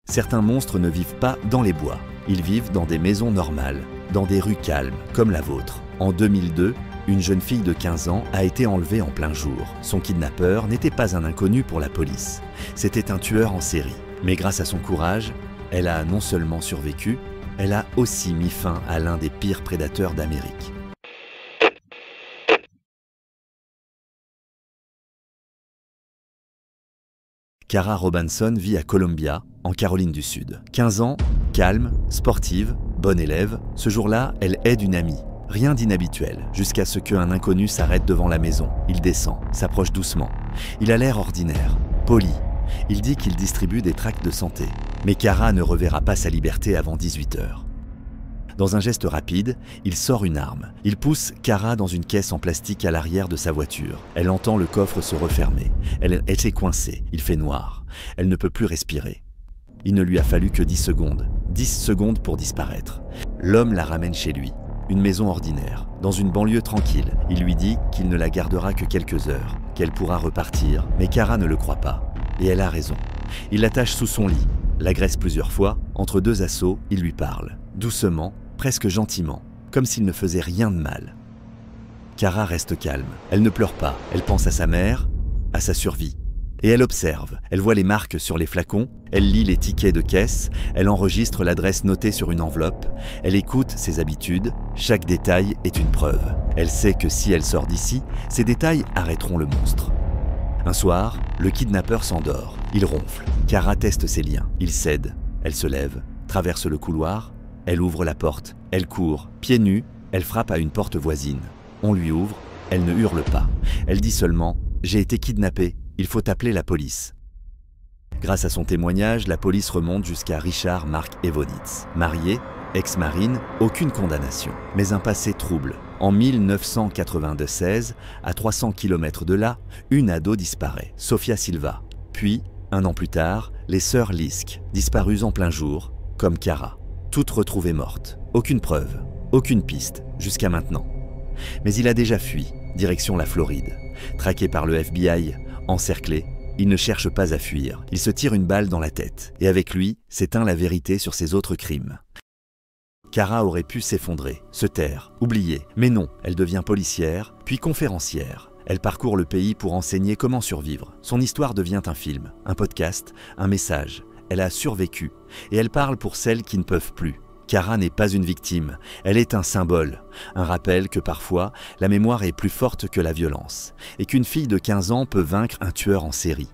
Certains monstres ne vivent pas dans les bois. Ils vivent dans des maisons normales, dans des rues calmes, comme la vôtre. En 2002, une jeune fille de 15 ans a été enlevée en plein jour. Son kidnappeur n'était pas un inconnu pour la police. C'était un tueur en série. Mais grâce à son courage, elle a non seulement survécu, elle a aussi mis fin à l'un des pires prédateurs d'Amérique. Cara Robinson vit à Columbia, en Caroline du Sud. 15 ans, calme, sportive, bonne élève. Ce jour-là, elle aide une amie. Rien d'inhabituel, jusqu'à ce qu'un inconnu s'arrête devant la maison. Il descend, s'approche doucement. Il a l'air ordinaire, poli. Il dit qu'il distribue des tracts de santé. Mais Cara ne reverra pas sa liberté avant 18 h. Dans un geste rapide, il sort une arme. Il pousse Cara dans une caisse en plastique à l'arrière de sa voiture. Elle entend le coffre se refermer. Elle s'est coincée. Il fait noir. Elle ne peut plus respirer. Il ne lui a fallu que 10 secondes. 10 secondes pour disparaître. L'homme la ramène chez lui. Une maison ordinaire, dans une banlieue tranquille. Il lui dit qu'il ne la gardera que quelques heures, qu'elle pourra repartir. Mais Cara ne le croit pas. Et elle a raison. Il l'attache sous son lit, l'agresse plusieurs fois. Entre deux assauts, il lui parle. Doucement, presque gentiment, comme s'il ne faisait rien de mal. Cara reste calme. Elle ne pleure pas. Elle pense à sa mère, à sa survie. Et elle observe. Elle voit les marques sur les flacons. Elle lit les tickets de caisse. Elle enregistre l'adresse notée sur une enveloppe. Elle écoute ses habitudes. Chaque détail est une preuve. Elle sait que si elle sort d'ici, ces détails arrêteront le monstre. Un soir, le kidnappeur s'endort. Il ronfle. Cara teste ses liens. Il cède. Elle se lève, traverse le couloir. Elle ouvre la porte. Elle court. Pieds nus, elle frappe à une porte voisine. On lui ouvre. Elle ne hurle pas. Elle dit seulement « J'ai été kidnappée. Il faut appeler la police ». Grâce à son témoignage, la police remonte jusqu'à Richard Mark Evonitz. Marié, ex-marine, aucune condamnation, mais un passé trouble. En 1996, à 300 km de là, une ado disparaît, Sofia Silva. Puis, un an plus tard, les sœurs Lisk, disparues en plein jour, comme Cara. Toutes retrouvées mortes. Aucune preuve, aucune piste, jusqu'à maintenant. Mais il a déjà fui, direction la Floride. Traqué par le FBI, encerclé, il ne cherche pas à fuir. Il se tire une balle dans la tête. Et avec lui, s'éteint la vérité sur ses autres crimes. Cara aurait pu s'effondrer, se taire, oublier. Mais non, elle devient policière, puis conférencière. Elle parcourt le pays pour enseigner comment survivre. Son histoire devient un film, un podcast, un message. Elle a survécu, et elle parle pour celles qui ne peuvent plus. Cara n'est pas une victime, elle est un symbole, un rappel que parfois, la mémoire est plus forte que la violence, et qu'une fille de 15 ans peut vaincre un tueur en série.